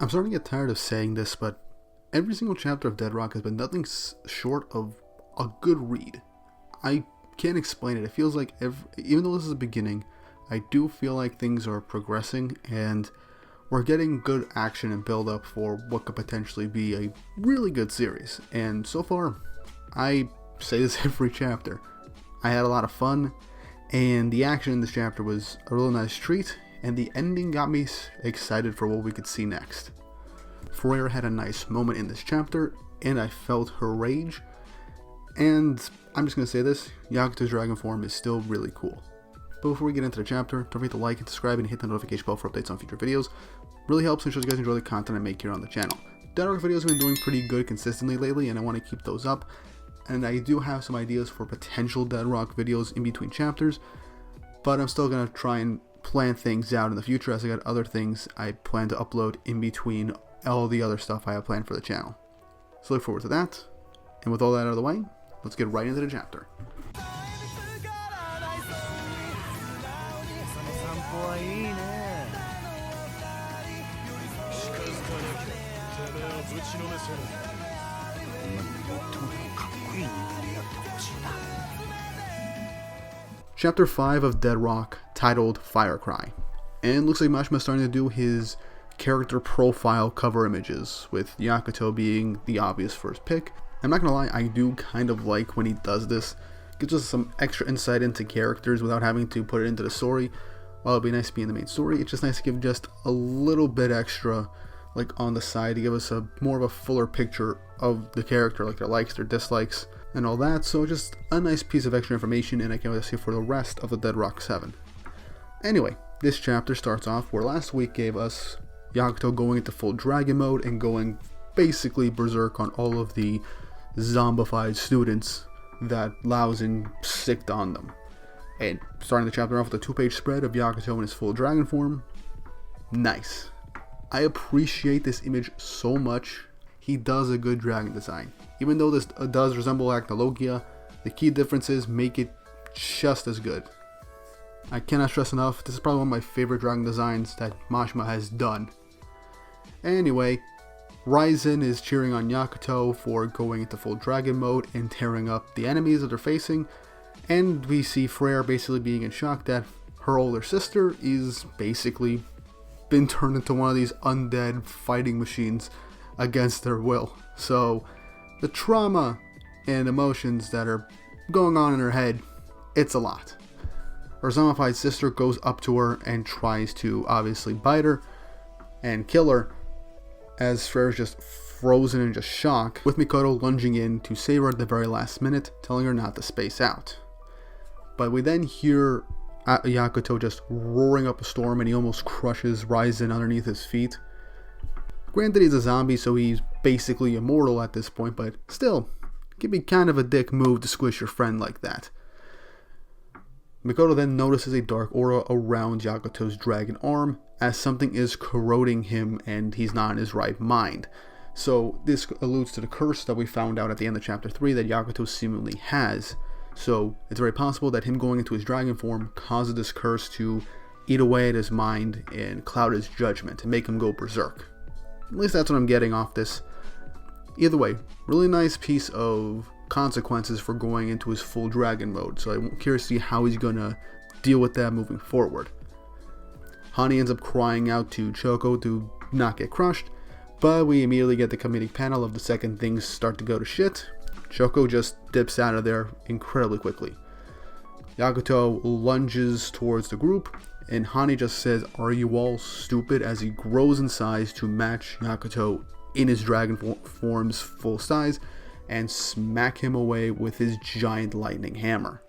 I'm starting to get tired of saying this, but every single chapter of Dead Rock has been nothing short of a good read. I can't explain it. It feels like even though this is the beginning, I do feel like things are progressing and we're getting good action and build up for what could potentially be a really good series. And so far, I say this every chapter, I had a lot of fun, and the action in this chapter was a real nice treat, and the ending got me excited for what we could see next. Forrera had a nice moment in this chapter, and I felt her rage, and I'm just going to say this, Yakuto's dragon form is still really cool. But before we get into the chapter, don't forget to like and subscribe and hit the notification bell for updates on future videos. Really helps and shows you guys enjoy the content I make here on the channel. Dead Rock videos have been doing pretty good consistently lately, and I want to keep those up. And I do have some ideas for potential Dead Rock videos in between chapters, but I'm still going to try and plan things out in the future, as I got other things I plan to upload in between all the other stuff I have planned for the channel. So look forward to that, and with all that out of the way, let's get right into the chapter. Chapter 5 of Dead Rock, titled Fire Cry. And looks like Mashima's starting to do his character profile cover images, with Yakuto being the obvious first pick. I'm not gonna lie, I do kind of like when he does this. Gives us some extra insight into characters without having to put it into the story. While it'd be nice to be in the main story, it's just nice to give just a little bit extra, like on the side, to give us a more of a fuller picture of the character, like their likes, their dislikes, and all that. So just a nice piece of extra information, and I can't wait to see for the rest of the Dead Rock 7. Anyway, this chapter starts off where last week gave us Yakuto going into full dragon mode and going basically berserk on all of the zombified students that Laozen sicked on them. And starting the chapter off with a 2-page spread of Yakuto in his full dragon form. Nice. I appreciate this image so much. He does a good dragon design. Even though this does resemble Acnologia, the key differences make it just as good. I cannot stress enough, this is probably one of my favorite dragon designs that Mashima has done. Anyway, Ryzen is cheering on Yakuto for going into full dragon mode and tearing up the enemies that they're facing, and we see Forrera basically being in shock that her older sister is basically been turned into one of these undead fighting machines against their will. So the trauma and emotions that are going on in her head, it's a lot. Her zombified sister goes up to her and tries to obviously bite her and kill her, as Forrera's just frozen in just shock, with Mikoto lunging in to save her at the very last minute, telling her not to space out. But we then hear Yakuto just roaring up a storm, and he almost crushes Ryzen underneath his feet. Granted, he's a zombie, so he's basically immortal at this point, but still, it can be kind of a dick move to squish your friend like that. Mikoto then notices a dark aura around Yakuto's dragon arm, as something is corroding him and he's not in his right mind. So this alludes to the curse that we found out at the end of chapter 3 that Yakuto seemingly has. So it's very possible that him going into his dragon form causes this curse to eat away at his mind and cloud his judgment and make him go berserk. At least that's what I'm getting off this. Either way, really nice piece of consequences for going into his full dragon mode, so I'm curious to see how he's gonna deal with that moving forward. Hani ends up crying out to Choco to not get crushed, but we immediately get the comedic panel of the second things start to go to shit. Choco just dips out of there incredibly quickly. Yakuto lunges towards the group, and Hani just says, "Are you all stupid?" as he grows in size to match Yakuto in his dragon form's full size, and smack him away with his giant lightning hammer,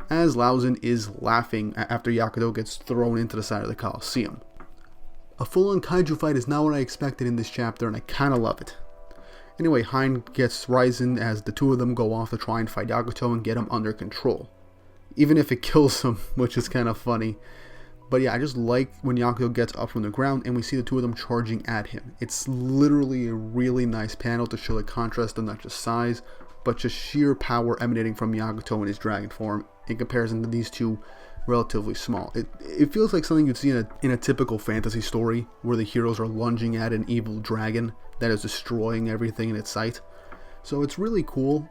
as Laozen is laughing after Yakuto gets thrown into the side of the Coliseum. A full-on kaiju fight is not what I expected in this chapter, and I kinda love it. Anyway, Hein gets Ryzen as the two of them go off to try and fight Yakuto and get him under control, even if it kills him, which is kind of funny. But yeah, I just like when Yakuto gets up from the ground and we see the two of them charging at him. It's literally a really nice panel to show the contrast of not just size, but just sheer power emanating from Yakuto in his dragon form in comparison to these two relatively small. It feels like something you'd see in a typical fantasy story where the heroes are lunging at an evil dragon that is destroying everything in its sight. So it's really cool,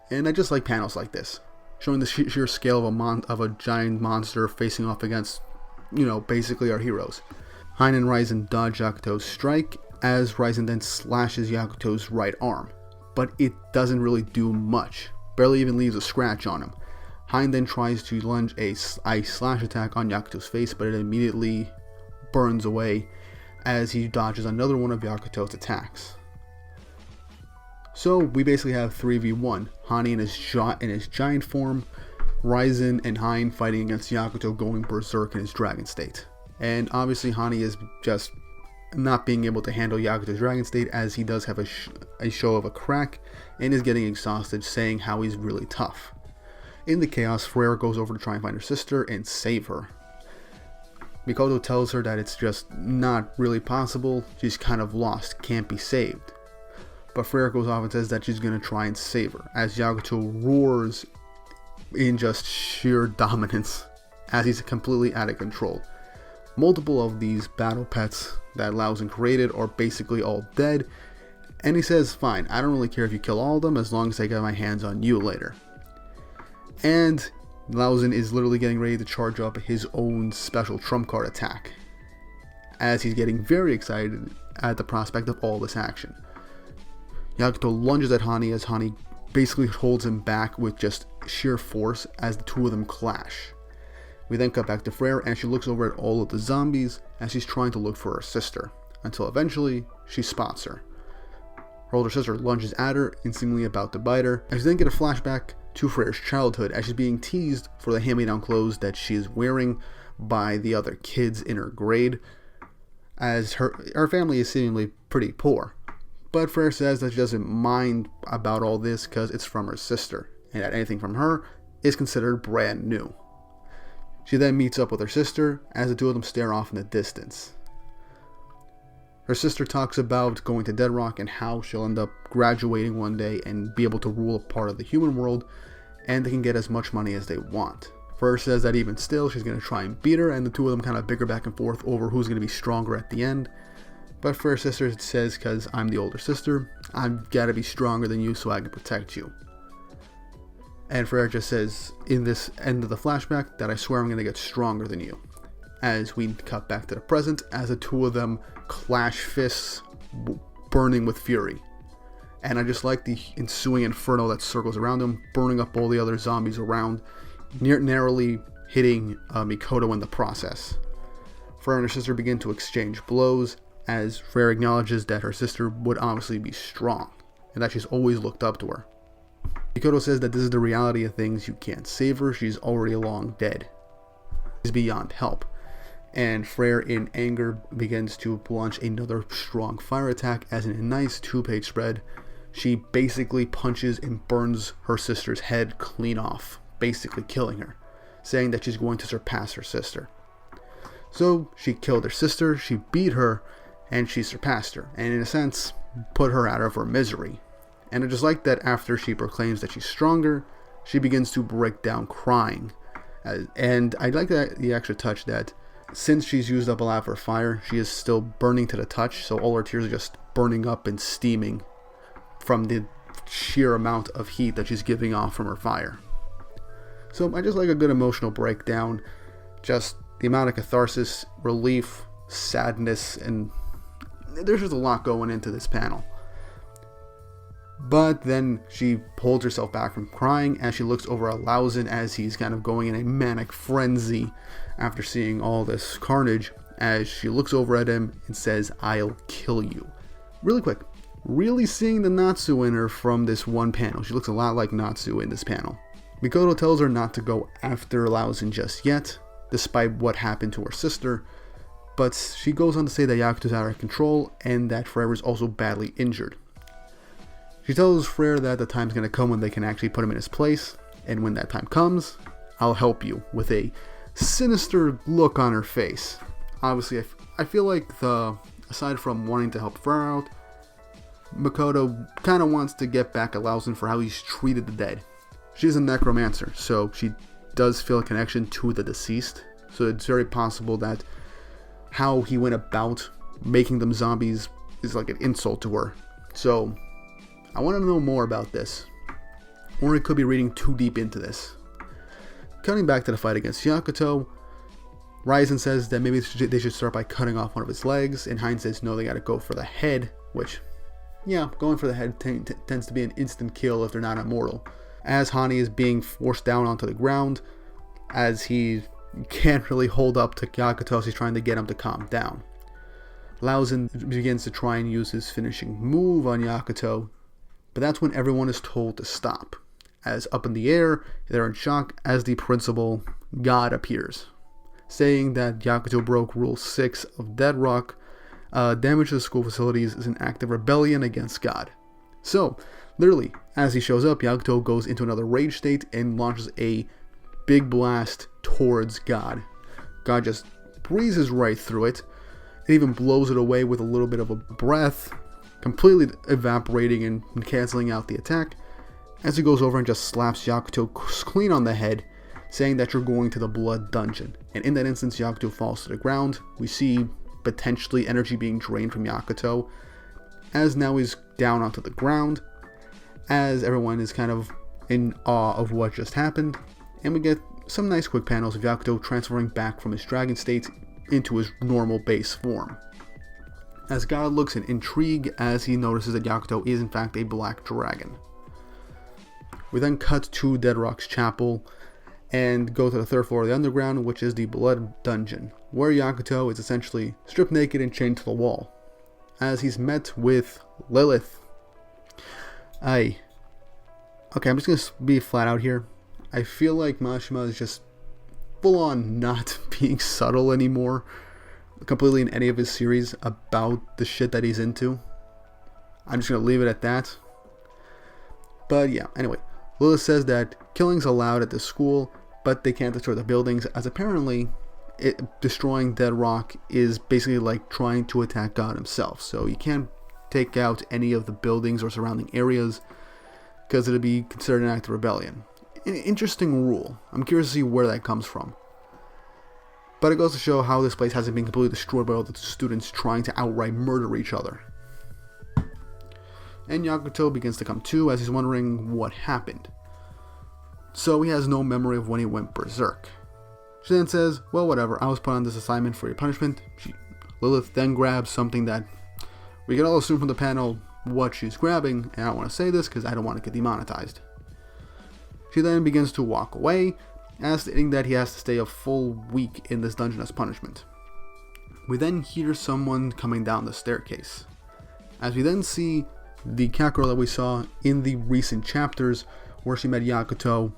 and I just like panels like this, showing the sheer scale of a giant monster facing off against, basically our heroes. Hein and Ryzen dodge Yakuto's strike as Ryzen then slashes Yakuto's right arm, but it doesn't really do much, barely even leaves a scratch on him. Hein then tries to lunge a slash attack on Yakuto's face, but it immediately burns away as he dodges another one of Yakuto's attacks. So we basically have 3v1, Hani in his giant form, Ryzen and Hein fighting against Yakuto going berserk in his dragon state. And obviously Hani is just not being able to handle Yakuto's dragon state, as he does have a show of a crack and is getting exhausted, saying how he's really tough. In the chaos, Forrera goes over to try and find her sister and save her. Mikoto tells her that it's just not really possible, she's kind of lost, can't be saved. But Forrera goes off and says that she's going to try and save her, as Yakuto roars in just sheer dominance, as he's completely out of control. Multiple of these battle pets that Allyfun created are basically all dead, and he says, fine, I don't really care if you kill all of them as long as I get my hands on you later. And Allyfun is literally getting ready to charge up his own special trump card attack, as he's getting very excited at the prospect of all this action. Yakuto lunges at Hani as Hani basically holds him back with just sheer force as the two of them clash. We then cut back to Forrera, and she looks over at all of the zombies as she's trying to look for her sister, until eventually she spots her. Her older sister lunges at her, instantly about to bite her, as we then get a flashback to Forrera's childhood as she's being teased for the hand-me-down clothes that she is wearing by the other kids in her grade, as her family is seemingly pretty poor. But Forrera says that she doesn't mind about all this because it's from her sister, and that anything from her is considered brand new. She then meets up with her sister as the two of them stare off in the distance. Her sister talks about going to Dead Rock and how she'll end up graduating one day and be able to rule a part of the human world, and they can get as much money as they want. Forrera says that even still, she's going to try and beat her, and the two of them kind of bicker back and forth over who's going to be stronger at the end. But Forrera's sister says, because I'm the older sister, I've got to be stronger than you so I can protect you. And Forrera just says, in this end of the flashback, that I swear I'm going to get stronger than you. As we cut back to the present, as the two of them clash fists, burning with fury. And I just like the ensuing inferno that circles around them, burning up all the other zombies around, narrowly hitting Mikoto in the process. Forrera and her sister begin to exchange blows, as Forrera acknowledges that her sister would obviously be strong, and that she's always looked up to her. Mikoto says that this is the reality of things, you can't save her, she's already long dead. She's beyond help. And Forrera in anger begins to launch another strong fire attack, as in a nice 2-page spread, she basically punches and burns her sister's head clean off, basically killing her, saying that she's going to surpass her sister. So she killed her sister, she beat her, and she surpassed her, and in a sense, put her out of her misery. And I just like that after she proclaims that she's stronger, she begins to break down crying. And I like that the extra touch that since she's used up a lot of her fire, she is still burning to the touch, so all her tears are just burning up and steaming from the sheer amount of heat that she's giving off from her fire. So I just like a good emotional breakdown, just the amount of catharsis, relief, sadness, and there's just a lot going into this panel. But then she holds herself back from crying as she looks over at Allyfun as he's kind of going in a manic frenzy after seeing all this carnage, as she looks over at him and says, "I'll kill you." Really quick, really seeing the Natsu in her from this one panel. She looks a lot like Natsu in this panel. Mikoto tells her not to go after Allyfun just yet, despite what happened to her sister, but she goes on to say that Yakuto's out of control and that Forrera is also badly injured. She tells Forrera that the time's going to come when they can actually put him in his place, and when that time comes, I'll help you, with a sinister look on her face. Obviously, I feel like aside from wanting to help Forrera out, Mikoto kind of wants to get back at Allyfun for how he's treated the dead. She's a necromancer, so she does feel a connection to the deceased. So it's very possible that how he went about making them zombies is like an insult to her. So I want to know more about this. Or it could be reading too deep into this. Cutting back to the fight against Yakuto, Ryzen says that maybe they should start by cutting off one of his legs, and Hein says no, they gotta go for the head, which, yeah, going for the head tends to be an instant kill if they're not immortal. As Hani is being forced down onto the ground, as he can't really hold up to Yakuto, so he's trying to get him to calm down. Laozen begins to try and use his finishing move on Yakuto, but that's when everyone is told to stop. As up in the air, they're in shock as the principal, God, appears, saying that Yakuto broke Rule 6 of Dead Rock. Damage to the school facilities is an act of rebellion against God. So, literally, as he shows up, Yakuto goes into another rage state and launches a big blast towards God. God just breezes right through it. It even blows it away with a little bit of a breath, completely evaporating and canceling out the attack, as he goes over and just slaps Yakuto clean on the head, saying that you're going to the blood dungeon. And in that instance, Yakuto falls to the ground. We see potentially energy being drained from Yakuto, as now he's down onto the ground, as everyone is kind of in awe of what just happened. And we get some nice quick panels of Yakuto transferring back from his dragon state into his normal base form, as God looks in intrigue as he notices that Yakuto is in fact a black dragon. We then cut to Dead Rock's chapel and go to the third floor of the underground, which is the blood dungeon, where Yakuto is essentially stripped naked and chained to the wall, as he's met with Lilith. Okay, I'm just gonna be flat out here. I feel like Mashima is just full on not being subtle anymore, completely in any of his series about the shit that he's into. I'm just gonna leave it at that. But yeah, anyway, Lilith says that killing's allowed at the school, but they can't destroy the buildings, as apparently destroying Dead Rock is basically like trying to attack God himself. So you can't take out any of the buildings or surrounding areas, because it'd be considered an act of rebellion. An interesting rule. I'm curious to see where that comes from. But it goes to show how this place hasn't been completely destroyed by all the students trying to outright murder each other. And Yakuto begins to come to as he's wondering what happened. So he has no memory of when he went berserk. She then says, well, whatever, I was put on this assignment for your punishment. Lilith then grabs something that we can all assume from the panel what she's grabbing, and I don't want to say this because I don't want to get demonetized. She then begins to walk away, as stating that he has to stay a full week in this dungeon as punishment. We then hear someone coming down the staircase, as we then see the cat girl that we saw in the recent chapters, where she met Yakuto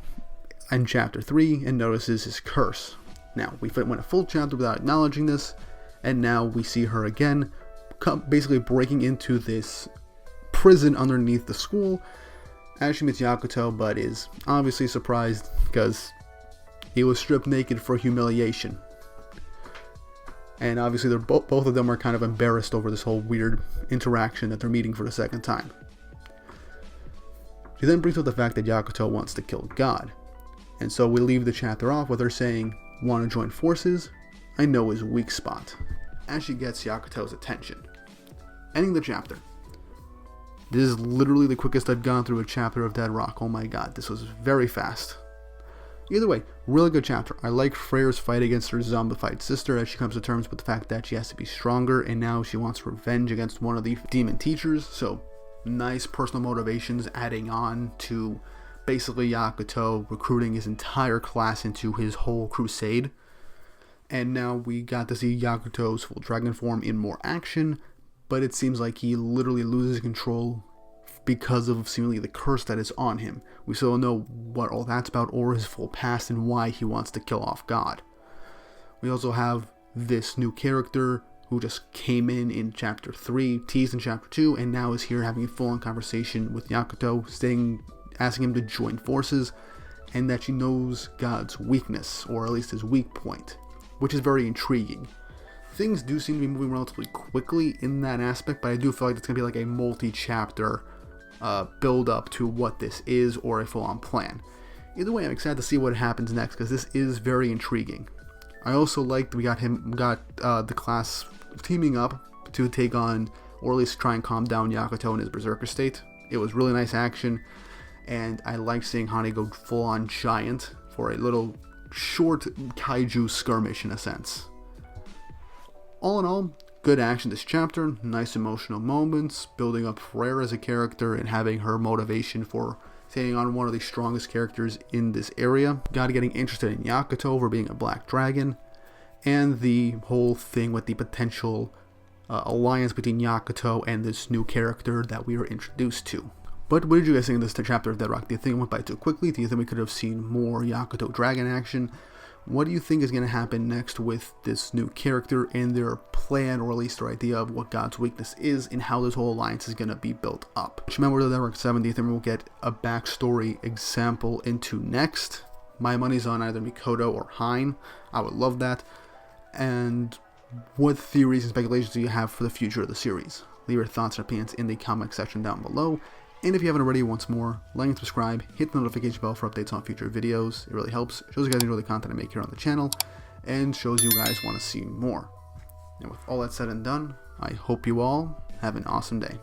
in chapter 3 and notices his curse. Now, we went a full chapter without acknowledging this, and now we see her again, basically breaking into this prison underneath the school, as she meets Yakuto, but is obviously surprised because he was stripped naked for humiliation. And obviously both of them are kind of embarrassed over this whole weird interaction that they're meeting for the second time. She then brings up the fact that Yakuto wants to kill God. And so we leave the chapter off with her saying, want to join forces? I know his weak spot, as she gets Yakuto's attention. Ending the chapter. This is literally the quickest I've gone through a chapter of Dead Rock. Oh my god, this was very fast. Either way, really good chapter. I like Forrera's fight against her zombified sister, as she comes to terms with the fact that she has to be stronger, and now she wants revenge against one of the demon teachers. So nice personal motivations adding on to basically Yakuto recruiting his entire class into his whole crusade. And now we got to see Yakuto's full dragon form in more action, but it seems like he literally loses control because of seemingly the curse that is on him. We still don't know what all that's about or his full past and why he wants to kill off God. We also have this new character who just came in chapter 3, teased in chapter 2, and now is here having a full-on conversation with Yakuto, asking him to join forces, and that she knows God's weakness, or at least his weak point, which is very intriguing. Things do seem to be moving relatively quickly in that aspect, but I do feel like it's going to be like a multi-chapter build up to what this is, or a full-on plan. Either way, I'm excited to see what happens next because this is very intriguing. I also liked we got the class teaming up to take on, or at least try and calm down Yakuto in his berserker state. It was really nice action, and I like seeing Hane go full on giant for a little short kaiju skirmish in a sense. All in all, good action this chapter, nice emotional moments, building up Forrera as a character and having her motivation for taking on one of the strongest characters in this area. Got getting interested in Yakuto for being a black dragon, and the whole thing with the potential alliance between Yakuto and this new character that we were introduced to. But what did you guys think of this chapter of Dead Rock? Do you think it went by too quickly? Do you think we could have seen more Yakuto dragon action? What do you think is going to happen next with this new character and their plan, or at least their idea of what God's weakness is and how this whole alliance is going to be built up? Which remember the Dead Rock 70th, and we'll get a backstory example into next. My money's on either Mikoto or Hein. I would love that. And what theories and speculations do you have for the future of the series? Leave your thoughts and opinions in the comment section down below. And if you haven't already, once more, like and subscribe, hit the notification bell for updates on future videos. It really helps, shows you guys enjoy the content I make here on the channel, and shows you guys want to see more. And with all that said and done, I hope you all have an awesome day.